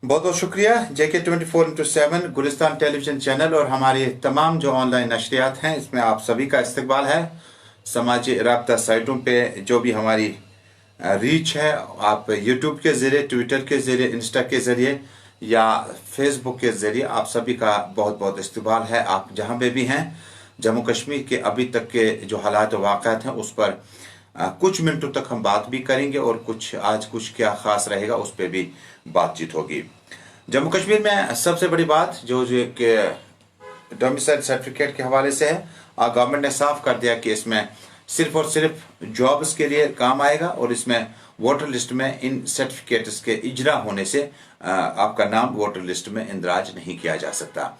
बहुत बहुत शुक्रिया जेके 24/7 गुलिस्तान टेलीविज़न चैनल और हमारे तमाम जो ऑनलाइन नशरियात हैं इसमें आप सभी का इस्तकबाल है। समाजी राब्ता साइटों पे जो भी हमारी रीच है, आप यूट्यूब के ज़रिए, ट्विटर के ज़रिए, इंस्टा के ज़रिए या फेसबुक के ज़रिए आप सभी का बहुत बहुत इस्तकबाल है। आप जहाँ पे भी हैं, जम्मू कश्मीर के अभी तक के जो हालात वाक़यात हैं उस पर कुछ मिनटों तक हम बात भी करेंगे और कुछ आज कुछ क्या ख़ास रहेगा उस पर भी बातचीत होगी। जम्मू कश्मीर में सबसे बड़ी बात जो कि डोमिसाइल सर्टिफिकेट के हवाले से है, गवर्नमेंट ने साफ कर दिया कि इसमें सिर्फ और सिर्फ जॉब्स के लिए काम आएगा और इसमें वोटर लिस्ट में इन सर्टिफिकेट्स के इजरा होने से आपका नाम वोटर लिस्ट में इंदराज नहीं किया जा सकता।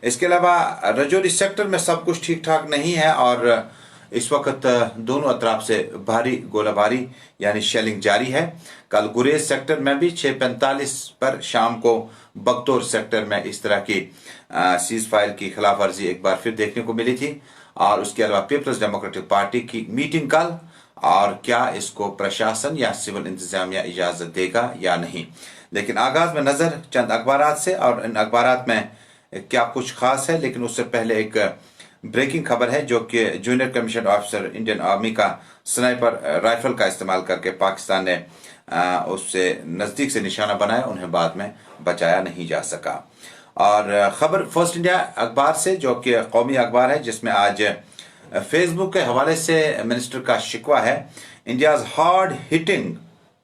इसके अलावा रजौरी सेक्टर में सब कुछ ठीक ठाक नहीं है और इस वक्त दोनों अतराफ से भारी गोलाबारी यानी शेलिंग जारी है। कल गुरेज सेक्टर में भी 6:45 पर शाम को बगतौर सेक्टर में इस तरह की सीज फायर की खिलाफ वर्जी एक बार फिर देखने को मिली थी। और उसके अलावा पीपल्स डेमोक्रेटिक पार्टी की मीटिंग कल, और क्या इसको प्रशासन या सिविल इंतजामिया इजाजत देगा या नहीं। लेकिन आगाज में नजर चंद अखबारात से, और इन अखबारात में क्या कुछ खास है। लेकिन उससे पहले एक ब्रेकिंग खबर है जो कि junior commission officer Indian army का स्नाइपर राइफल का इस्तेमाल करके पाकिस्तान ने उससे नजदीक से निशाना बनाया, उन्हें बाद में बचाया नहीं जा सका। और खबर फर्स्ट इंडिया अखबार से जो कि कौमी अखबार है, जिसमें आज फेसबुक के हवाले से मिनिस्टर का शिकवा है। India's hard hitting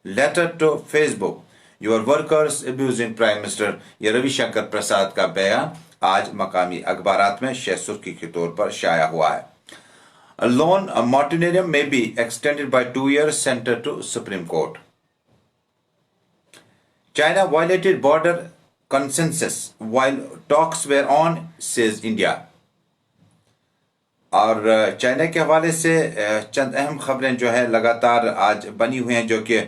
letter to Facebook, your workers abusing prime minister, ये रविशंकर प्रसाद का बयान आज मकामी अखबारात में शह सुर्खी के तौर पर शाया हुआ है। लोन मोरेटोरियम में be extended by 2 years, centre to supreme court. China violated border consensus while talks were on, says India. और चाइना के हवाले से चंद अहम खबरें जो है लगातार आज बनी हुई हैं, जो कि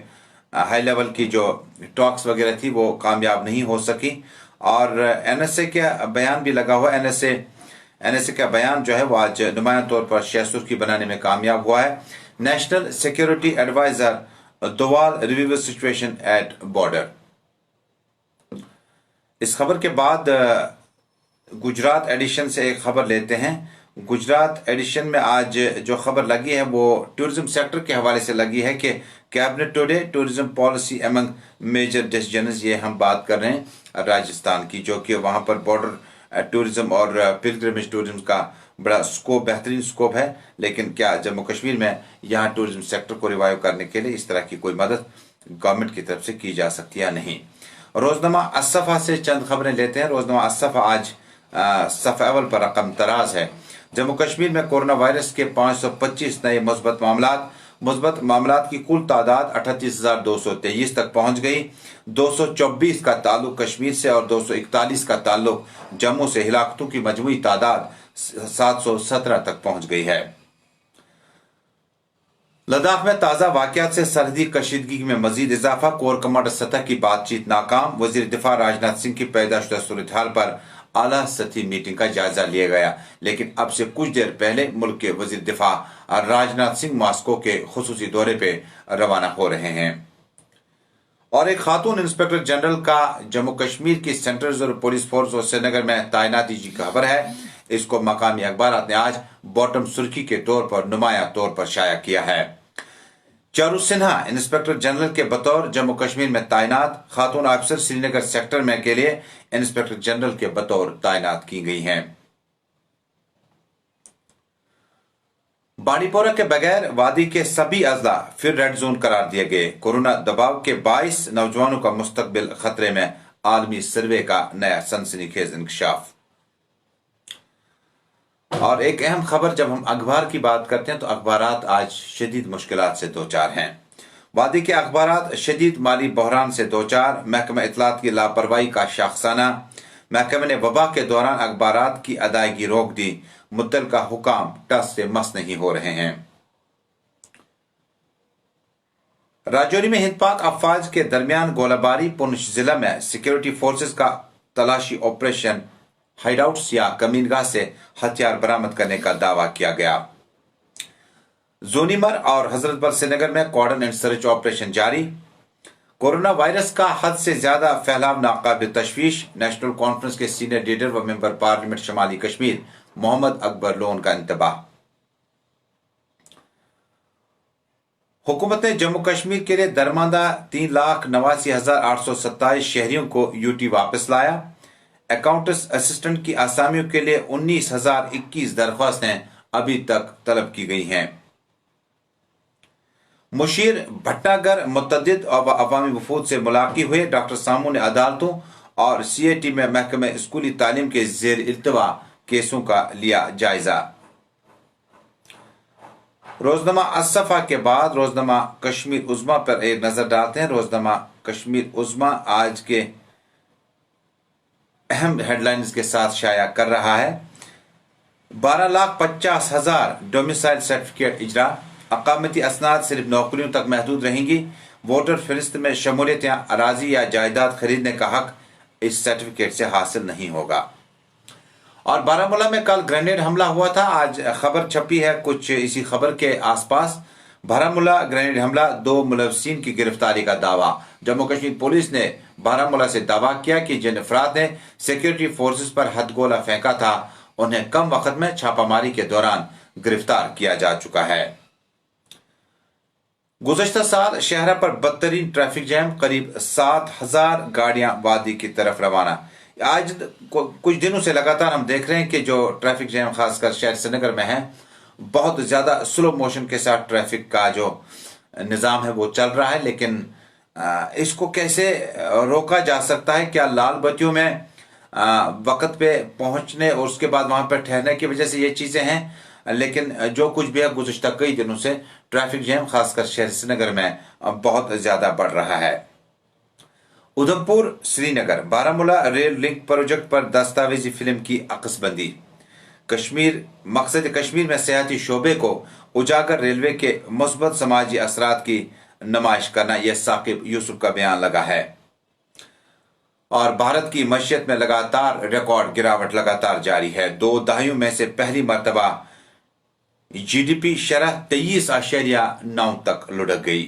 हाई लेवल की जो टॉक्स वगैरह थी वो कामयाब नहीं हो सकी। और एनएसए का बयान भी लगा हुआ। एनएसए का बयान जो है वो आज नुमाया तौर पर शह सुर्खी बनाने में कामयाब हुआ है। National security advisor Doval review situation at border. इस खबर के बाद गुजरात एडिशन से एक खबर लेते हैं। गुजरात एडिशन में आज जो खबर लगी है वो टूरिज्म सेक्टर के हवाले से लगी है कि cabinet today tourism policy among major decisions. ये हम बात कर रहे हैं राजस्थान की, जो कि वहां पर बॉर्डर टूरिज्म और पिलग्रिमेज टूरिज्म का बड़ा स्कोप, बेहतरीन स्कोप है। लेकिन क्या जम्मू कश्मीर में यहाँ टूरिज्म सेक्टर को रिवाइव करने के लिए इस तरह की कोई मदद गवर्नमेंट की तरफ से की जा सकती है या नहीं। रोजनामा असफा से चंद खबरें लेते हैं। रोजनामा असफा आज सफ़े अव्वल पर रकम तराज है। जम्मू कश्मीर में कोरोना वायरस के 525 नए मुस्बत मामलात की कुल तादाद 38,223 तक पहुंच गई। 224 का ताल्लुक कश्मीर से और 241 का ताल्लुक जम्मू से। हिलाकतों की मजमूई तादाद 717 तक पहुंच गई है। लद्दाख में ताजा वाकयात से सरहदी कशीदगी में मजीद इजाफा। कोर कमांडर सतह की बातचीत नाकाम। वजीर दिफा राजनाथ सिंह की पैदाशुदा सूरत हाल पर आला सतही मीटिंग का जायजा लिया गया। लेकिन अब से कुछ देर पहले मुल्क के वजीर दिफा राजनाथ सिंह मॉस्को के खुसूसी दौरे पे रवाना हो रहे हैं। और एक खातून इंस्पेक्टर जनरल का जम्मू कश्मीर की सेंट्रल और पुलिस फोर्स और श्रीनगर में तैनाती की खबर है। इसको मकामी अखबार ने आज बॉटम सुर्खी के तौर पर नुमाया तौर पर शाया किया है। चारू सिन्हा इंस्पेक्टर जनरल के बतौर जम्मू कश्मीर में तैनात। खातून अफसर श्रीनगर सेक्टर में के लिए इंस्पेक्टर जनरल के बतौर तैनात की गई हैं। बाड़ीपोरा के बगैर वादी के सभी अजला फिर रेड जोन करार दिए गए। कोरोना दबाव के 22 नौजवानों का मुस्तकबिल खतरे में। आलमी सर्वे का नया सनसनीखेज इंकशाफ। और एक अहम खबर, जब हम अखबार की बात करते हैं तो अखबारात आज शदीद मुश्किलात से दो चार हैं। वादी के अखबारात शदीद माली बहरान से दो चार। महकमा इत्तलात की लापरवाही का शाखसाना। महकमे ने वबा के दौरान अखबारात की अदायगी रोक दी। मुद्दल का हुकाम टस से मस नहीं हो रहे हैं। राजौरी में हिंद पाक अफवाज के दरमियान गोलाबारी। पुंछ जिला में सिक्योरिटी फोर्सेस का तलाशी ऑपरेशन। हाइडआउट्स या कमीनगाह से हथियार बरामद करने का दावा किया गया। जोनीमर और हजरतबल श्रीनगर में कॉर्डन एंड सर्च ऑपरेशन जारी। कोरोना वायरस का हद से ज्यादा फैलाव नाकाबिल तशवीश, नेशनल कॉन्फ्रेंस के सीनियर लीडर व मेंबर पार्लियामेंट शमाली कश्मीर मोहम्मद अकबर लोन का इंतबाह। हुकूमत ने जम्मू कश्मीर के लिए दरमांदा 3,89,827 शहरियों को यूटी वापस लाया। अकाउंटेंट्स असिस्टेंट की आसामियों के लिए 19,021 दरख्वास्तें अभी तक तलब की गई हैं। मुशीर भट्टागर मुतअद्दिद और अवामी वफूद से मुलाकी हुए। डॉक्टर सामू ने अदालतों और CAT में महकमे स्कूली तालीम के जेर इल्तवा केसों का लिया जायजा। रोजनामा असफा के बाद रोजनामा कश्मीर उज़्मा पर एक नजर डालते हैं। रोजनामा कश्मीर उज़्मा आज के अहम हेडलाइंस के साथ शाया कर रहा है। 12,50,000 डोमिसाइल सर्टिफिकेट इजरा, अकामती असनाद सिर्फ नौकरियों तक महदूद रहेंगी। वोटर फहरिस्त में शमूलियत या अराजी या जायदाद खरीदने का हक इस सर्टिफिकेट से हासिल नहीं होगा। और बारामूला में कल ग्रेनेड हमला हुआ था। आज खबर छपी है कुछ इसी खबर के आसपास। बारामूला ग्रेनेड हमला, 2 मुलविसीन की गिरफ्तारी का दावा। जम्मू कश्मीर पुलिस ने बारामूला से दावा किया कि जिन अफराद ने सिक्योरिटी फोर्सेस पर हथगोला फेंका था उन्हें कम वक्त में छापामारी के दौरान गिरफ्तार किया जा चुका है। गुज़श्ता साल शहरा पर बदतरीन ट्रैफिक जैम, करीब 7,000 गाड़ियां वादी की तरफ रवाना। आज कुछ दिनों से लगातार हम देख रहे हैं कि जो ट्रैफिक जैम खासकर शहर श्रीनगर में है, बहुत ज्यादा स्लो मोशन के साथ ट्रैफिक का जो निज़ाम है वो चल रहा है। लेकिन इसको कैसे रोका जा सकता है? क्या लाल बत्तियों में वक्त पे पहुंचने और उसके बाद वहां पर ठहरने की वजह से ये चीजें हैं? लेकिन जो कुछ भी है, गुज़श्ता कई दिनों से ट्रैफिक जैम खासकर शहर श्रीनगर में बहुत ज्यादा बढ़ रहा है। Udhampur Srinagar Baramulla rail link project पर दस्तावेजी फिल्म की अक्सबंदी। मकसद कश्मीर में सियाती शोबे को उजागर, रेलवे के मुस्बत समाजी असरात की नुमाइश करना, यह साकिब यूसुफ का बयान लगा है। और भारत की मईशत में लगातार रिकॉर्ड गिरावट लगातार जारी है। 2 दहाइयों में से पहली मरतबा GDP शरह 23.9 तक लुढ़क गई।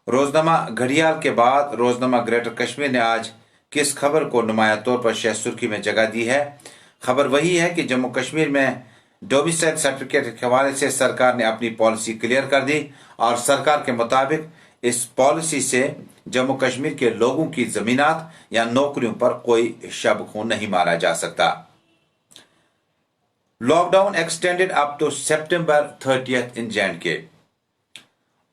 रोजनामा घड़ियाल के बाद रोजनामा ग्रेटर कश्मीर ने आज किस खबर को नुमाया तौर पर शह सुर्खी में जगह दी है? खबर वही है कि जम्मू कश्मीर में डोमिसाइल सर्टिफिकेट के हवाले से सरकार ने अपनी पॉलिसी क्लियर कर दी और सरकार के मुताबिक इस पॉलिसी से जम्मू कश्मीर के लोगों की जमीनात या नौकरियों पर कोई शब खून नहीं मारा जा सकता। Lockdown extended up to September 30th in J&K.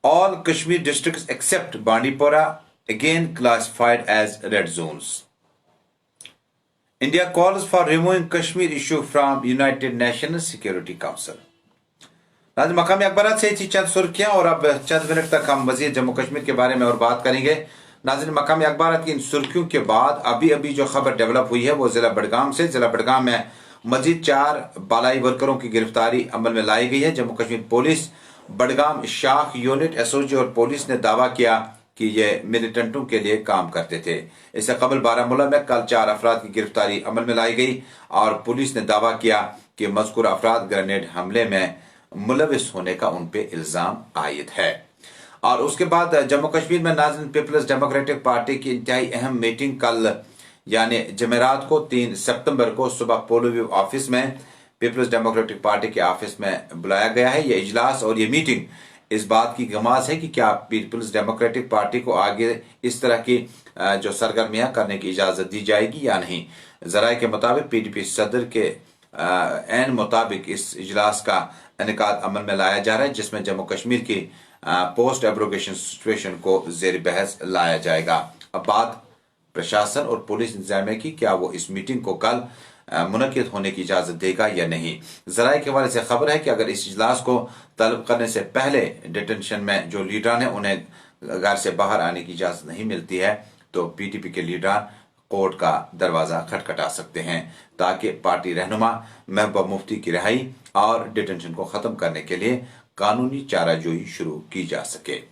All Kashmir districts except Bandipora again classified as red zones. India calls for removing Kashmir issue from United Nations Security Council. नाज़रीन, मकामी अखबारात से थी चंद सुर्खियां और अब चंद मिनट तक हम मजीद जम्मू कश्मीर के बारे में और बात करेंगे। नाज़रीन, मकामी अखबारात की इन सुर्खियों के बाद अभी जो खबर डेवलप हुई है वो जिला बडगाम से। जिला बडगाम में मजीद 4 बालाई वर्करों की गिरफ्तारी अमल में लाई गई है। जम्मू कश्मीर पुलिस, बडगाम शाख यूनिट, SOG और पुलिस ने दावा किया कि ये मिलिटेंटों के लिए काम करते थे। इससे कबल बारामूला में कल 4 अफराद की गिरफ्तारी अमल में लाई गई और पुलिस ने दावा किया कि मज़कूर अफराद ग्रेनेड हमले में मुलविस होने का उन पे इल्जाम आयद है। और उसके बाद जम्मू कश्मीर में नाज़रीन पीपल्स डेमोक्रेटिक पार्टी की इंतहाई अहम मीटिंग कल यानी जमेरात को 3 सितंबर को सुबह पोलो व्यू ऑफिस में पीपल्स डेमोक्रेटिक पार्टी के ऑफिस में बुलाया गया है। यह इजलास और ये मीटिंग इस बात की गमाज है कि क्या पीपल्स डेमोक्रेटिक पार्टी को आगे इस तरह की जो सरगर्मियां करने की इजाजत दी जाएगी या नहीं। जराये के मुताबिक PDP सदर के एन मुताबिक इस इजलास का इनेकाद अमल में लाया जा रहा है, जिसमें जम्मू कश्मीर की पोस्ट एब्रोगेशन सिचुएशन को जेर बहस लाया जाएगा। अब बात प्रशासन और पुलिस इंतजामिया की, क्या वो इस मीटिंग को कल मुनक्किद होने की इजाजत देगा या नहीं। जराये के हवाले से खबर है कि अगर इस इजलास को तलब करने से पहले डिटेंशन में जो लीडरान है उन्हें घर से बाहर आने की इजाजत नहीं मिलती है तो PDP के लीडरान कोर्ट का दरवाजा खटखटा सकते हैं ताकि पार्टी रहनुमा महबूबा मुफ्ती की रिहाई और डिटेंशन को खत्म करने के लिए कानूनी चाराजोई शुरू की जा सके।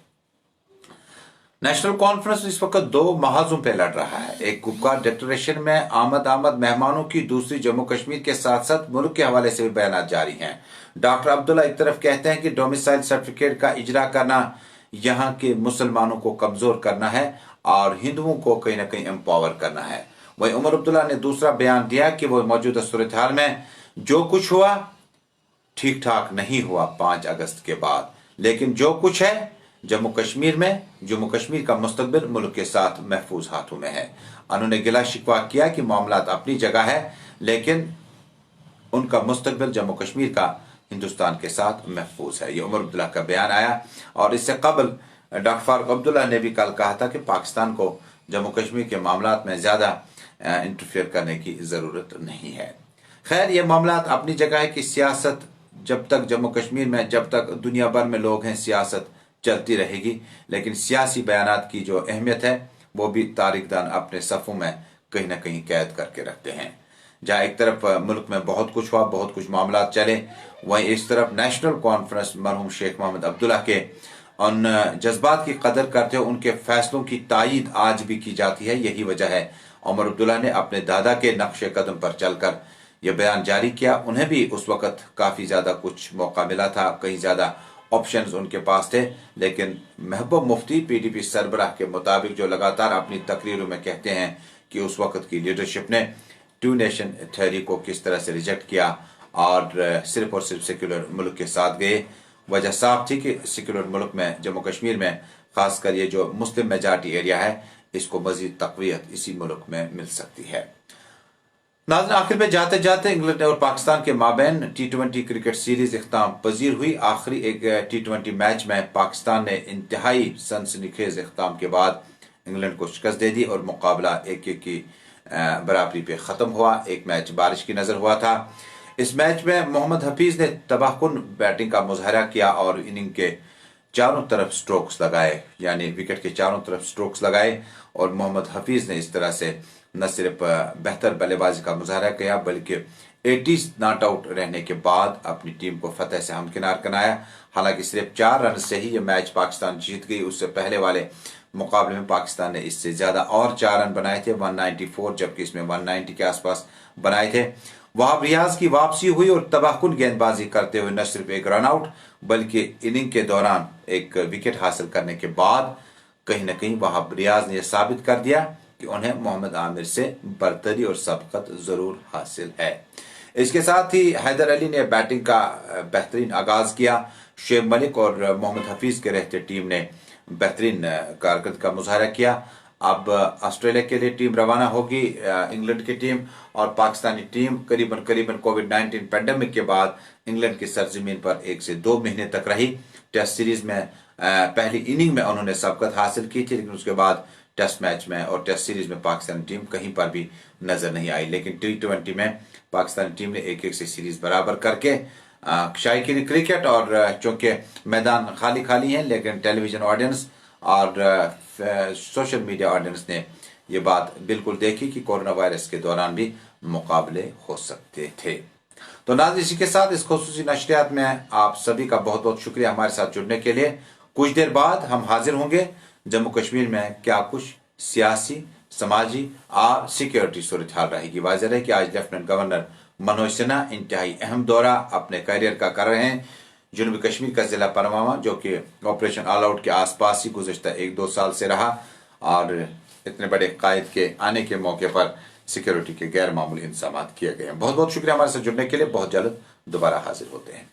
नेशनल कॉन्फ्रेंस इस वक्त 2 महाजों पे लड़ रहा है। एक गुपकार डिक्लेरेशन में आमद मेहमानों की, दूसरी जम्मू कश्मीर के साथ साथ मुल्क के हवाले से भी बयान जारी हैं। डॉक्टर अब्दुल्ला एक तरफ कहते हैं कि डोमिसाइल सर्टिफिकेट का इजरा करना यहाँ के मुसलमानों को कमज़ोर करना है और हिंदुओं को कहीं ना कहीं एम्पावर करना है। वही उमर अब्दुल्ला ने दूसरा बयान दिया कि वो मौजूदा सूरत हाल में जो कुछ हुआ ठीक ठाक नहीं हुआ 5 अगस्त के बाद, लेकिन जो कुछ है जम्मू कश्मीर का मुस्तकबिल मुल्क के साथ महफूज हाथों में है। उन्होंने गिला शिकवा किया कि मामला अपनी जगह है, लेकिन उनका मुस्तकबिल जम्मू कश्मीर का हिंदुस्तान के साथ महफूज है। ये उमर अब्दुल्ला का बयान आया। और इससे कबल डॉक्टर फारूक अब्दुल्ला ने भी कल कहा था कि पाकिस्तान को जम्मू कश्मीर के मामला में ज़्यादा इंटरफेयर करने की ज़रूरत नहीं है। खैर, ये मामला अपनी जगह है कि सियासत जब तक जम्मू कश्मीर में, जब तक दुनिया भर में लोग हैं, सियासत चलती रहेगी। लेकिन सियासी बयानात की जो अहमियत है वो भी तारीखदान अपने सफ़ों में कहीं ना कहीं कैद करके रखते हैं। जहाँ एक तरफ मुल्क में बहुत कुछ हुआ, बहुत कुछ मामला चले, वहीं इस तरफ नेशनल कॉन्फ्रेंस मरहूम शेख मोहम्मद अब्दुल्ला के उन जज्बात की कदर करते हुए उनके फैसलों की तायीद आज भी की जाती है। यही वजह है उमर अब्दुल्ला ने अपने दादा के नक्शे कदम पर चलकर यह बयान जारी किया। उन्हें भी उस वक्त काफ़ी ज़्यादा कुछ मौका मिला था, कहीं ज़्यादा ऑप्शंस उनके पास थे, लेकिन महबूब मुफ्ती PDP सरबराह के मुताबिक जो लगातार अपनी तकरीरों में कहते हैं कि उस वक्त की लीडरशिप ने 2 नेशन थ्योरी को किस तरह से रिजेक्ट किया और सिर्फ सेक्युलर मुल्क के साथ गए। वजह साफ थी कि सेक्युलर मुल्क में, जम्मू कश्मीर में खासकर ये जो मुस्लिम मेजॉरिटी एरिया है, इसको मजीद तक़वियत इसी मुल्क में मिल सकती है। नाज़रीन, आखिर में जाते जाते इंग्लैंड और पाकिस्तान के माबैन T20 क्रिकेट सीरीज इख्तिताम पजीर हुई। आखिरी एक T20 मैच में पाकिस्तान ने इंतहाई सनसनीखेज इख्तिताम के बाद इंग्लैंड को शिकस्त दे दी और मुकाबला 1-1 की बराबरी पे ख़त्म हुआ। एक मैच बारिश की नज़र हुआ था। इस मैच में मोहम्मद हफीज ने तबाहकुन बैटिंग का मुजाहरा किया और इनिंग के चारों तरफ स्ट्रोक्स लगाए, यानी विकेट के चारों तरफ स्ट्रोक्स लगाए। और मोहम्मद हफीज ने इस तरह से न सिर्फ बेहतर बल्लेबाजी का मुजाहरा किया, बल्कि 80 नॉट आउट रहने के बाद अपनी टीम को फतेह से हमकिनार कराया। हालांकि सिर्फ 4 रन से ही यह मैच पाकिस्तान जीत गई। उससे पहले वाले मुकाबले में पाकिस्तान ने इससे ज्यादा और 4 रन बनाए थे, 194, जबकि इसमें 190 के आसपास बनाए थे। वहाब रियाज की वापसी हुई और तबाहकुन गेंदबाजी करते हुए न सिर्फ एक रन आउट, बल्कि इनिंग के दौरान एक विकेट हासिल करने के बाद कहीं न कहीं वहाब रियाज ने यह साबित कर दिया कि उन्हें मोहम्मद आमिर से बरतरी और सबकत जरूर हासिल है। इसके साथ ही हैदर अली ने बैटिंग का बेहतरीन आगाज किया। शुएब मलिक और मोहम्मद हफीज के रहते टीम ने बेहतरीन कारकर्दगी का मुजाहरा किया। अब ऑस्ट्रेलिया के लिए टीम रवाना होगी, इंग्लैंड की टीम और पाकिस्तानी टीम करीबन कोविड-19 पैंडेमिक के बाद इंग्लैंड की सरजमीन पर 1 से 2 महीने तक रही। टेस्ट सीरीज में पहली इनिंग में उन्होंने सबकत हासिल की थी, लेकिन उसके बाद टेस्ट मैच में और टेस्ट सीरीज में पाकिस्तानी टीम कहीं पर भी नजर नहीं आई। लेकिन T20 में पाकिस्तानी टीम ने 1-1 से सीरीज बराबर करके शायकीन क्रिकेट, और चूंकि मैदान खाली हैं, लेकिन टेलीविजन ऑडियंस और सोशल मीडिया ऑडियंस ने ये बात बिल्कुल देखी कि कोरोना वायरस के दौरान भी मुकाबले हो सकते थे। तो नाज़रीन, इसी के साथ इस खुसूसी नशरियात में आप सभी का बहुत बहुत शुक्रिया हमारे साथ जुड़ने के लिए। कुछ देर बाद हम हाजिर होंगे जम्मू कश्मीर में क्या कुछ सियासी, समाजी और सिक्योरिटी सूरत हाल रहेगी। वाज़ेह है कि आज लेफ्टिनेंट गवर्नर मनोज सिन्हा इंतहाई अहम दौरा अपने कैरियर का कर रहे हैं। जनूबी कश्मीर का जिला पनामा, जो कि ऑपरेशन ऑल आउट के आसपास ही गुज़श्ता 1-2 साल से रहा, और इतने बड़े कायद के आने के मौके पर सिक्योरिटी के गैर मामूली इंतजाम किए गए हैं। बहुत बहुत शुक्रिया हमारे साथ जुड़ने के लिए। बहुत जल्द दोबारा हाजिर होते हैं।